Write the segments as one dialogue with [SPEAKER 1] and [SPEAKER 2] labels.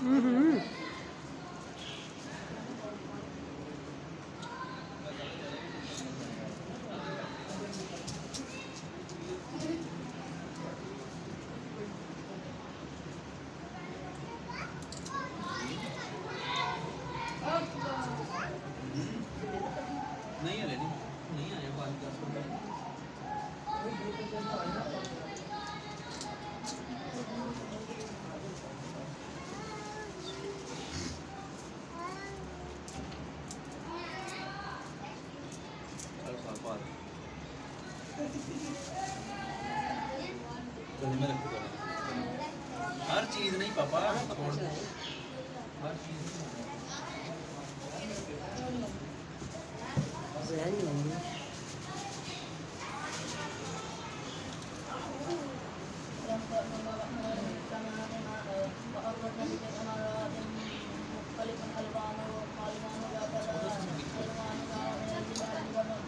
[SPEAKER 1] नहीं है लेकिन नहीं आया 5-10 मिनट। चलो साल बाद गले में रखो हर चीज नहीं पापा छोड़ दो हर चीज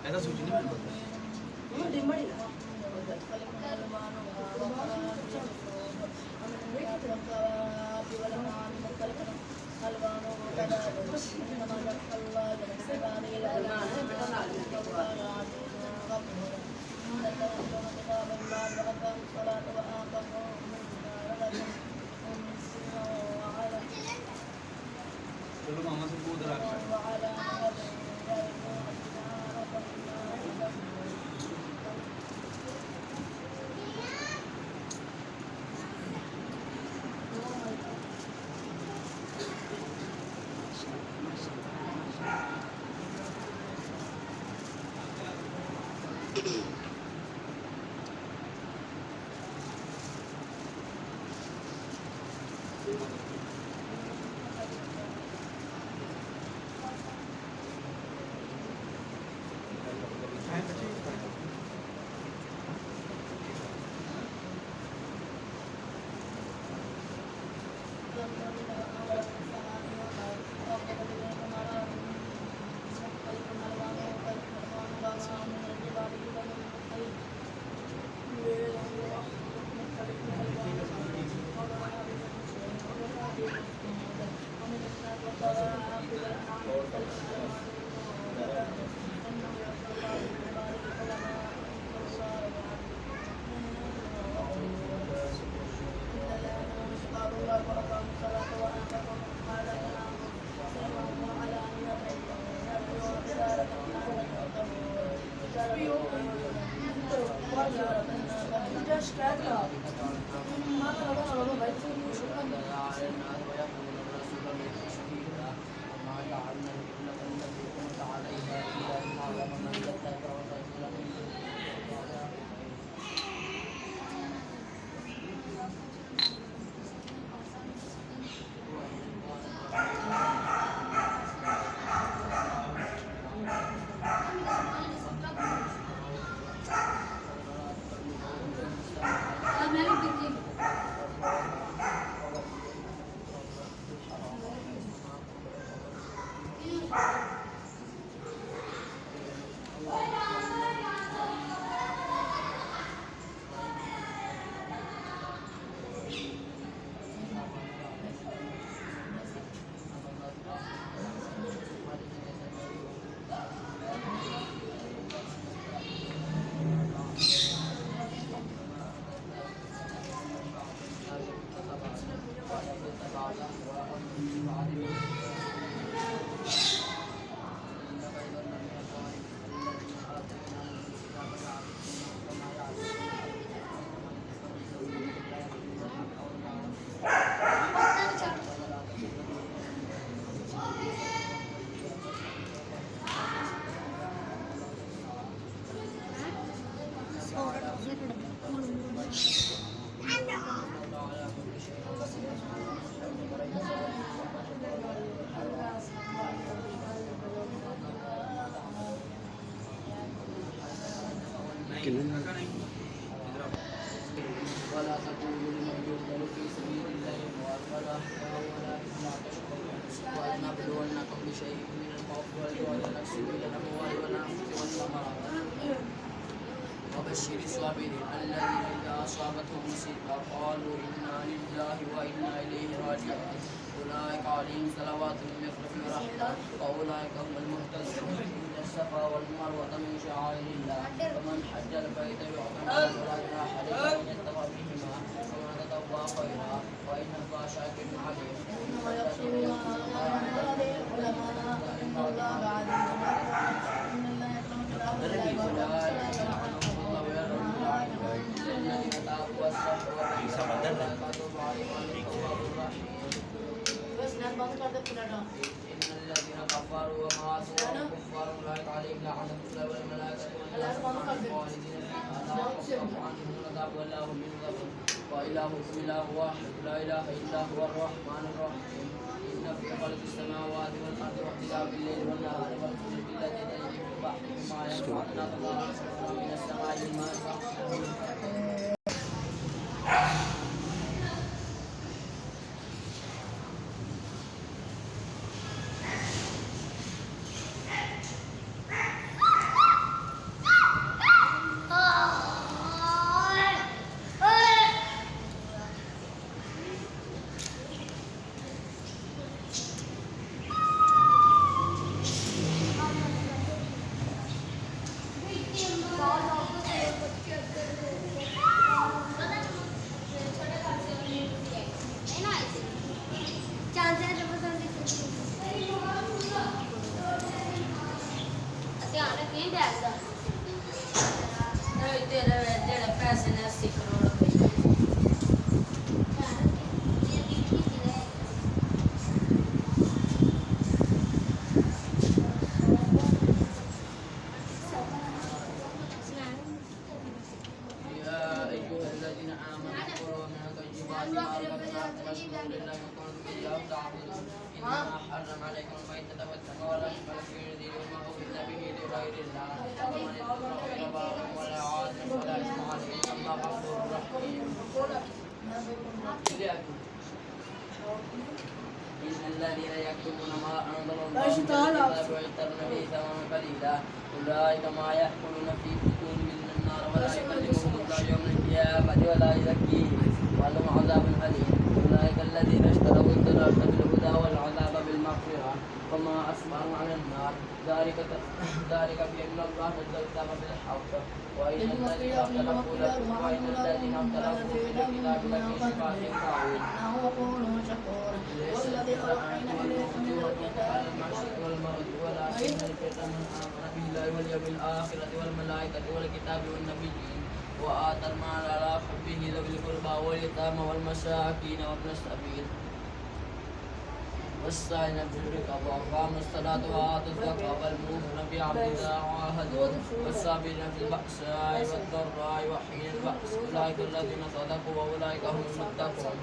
[SPEAKER 1] ऐसा सोच नहीं मैंने चलो मामा से को उधर आ
[SPEAKER 2] ولا تقولوا لمن يقتل في سبيل الله ولا ولنبلونكم بشيء من الخوف والجوع ونقص من الاموال والانفس والثمرات وبشر الصابرين الذين اذا اصابتهم مصيبه قالوا انا لله وانا اليه راجعون أولئك عليهم صلوات من ربهم ورحمة وأولئك هم المهتدون. إن الصفا والمروة من شعائر الله فمن حج البيت يعتمر ولا جناح عليه أن يتبع بهما ومن تطوع خيرا وإن الله شاكر عليم.
[SPEAKER 3] إنما يقصر ما أمر العلماء إن الله بعد إن الله يكرم बस नेट बंद कर दे पूरा डाउन
[SPEAKER 2] إن الذين كفروا ومعصوا كفار أولئك عليهم لعنة الله والملائكة والخالدين فيها لا يخفف عنهم العذاب ولا هم ينظرون وإلهكم إله واحد لا إله إلا هو الرحمن الرحيم. إن في خلق السماوات والأرض واختلاف الليل والنهار والفلك التي تجري في البحر بما ينفع الناس الله من السماء الماء तेरे पैसे ने 80 करोड़ يا أيها الذين آمنوا كلوا من طيبات ما رزقناكم واشكروا لله إن كنتم إياه تعبدون. إنما حرم عليكم الميتة والدم ولحم الخنزير وما أهل به لغير الله ومن اضطر غير باغ ولا عاد فلا إثم عليه إن الله غفور رحيم. إن الذين يكتمون ما أنزل الله من الكتاب ويشترون به ثمنا قليلا أولئك ما يأكلون في بطونهم النار ولا يكلمهم الله يوم القيامة ولا يزكيهم ولهم عذاب أليم. أولئك الذين اشتروا الضلالة بالهدى والعذاب بالمغفرة وما أصبروا على النار ذلك بأن الله نزل الكتاب بالحق وإن الذين اختلفوا في الكتاب لفي شقاق بعيد.
[SPEAKER 3] هو قول شكور والذي أوحينا إليك من الكتاب
[SPEAKER 2] المشرق والمغرب ولكن البر من آمن بالله واليوم الآخرة والملائكة والكتاب والنبيين وآتى المال على حبه ذوي القربى واليتامى والمساكين وابن السبيل والسائلين بالرقاب وأقاموا الصلاة وآتوا الزكاة والموفون بعهد إذا عاهدوا والصابرين في البأساء والضراء وحين البأس أولئك الذين صدقوا وأولئك هم المتقون.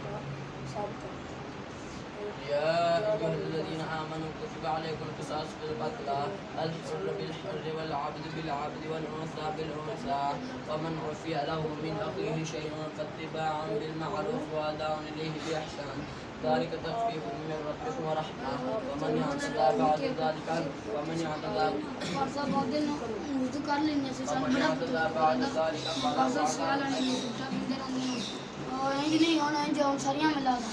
[SPEAKER 2] يا أيها الذين آمنوا كتب عليكم القصاص في القتلى الحر بالحر والعبد بالعبد والأنثى بالأنثى ومن عفي له من أخيه شيء فاتباع بالمعروف وأداء إليه بإحسان ذلك تخفيف من ربكم ورحمة ومن يعتدى بعد ذلك ومن يعتدى بعد ذلك
[SPEAKER 3] नहीं होना है जो सरिया में लगा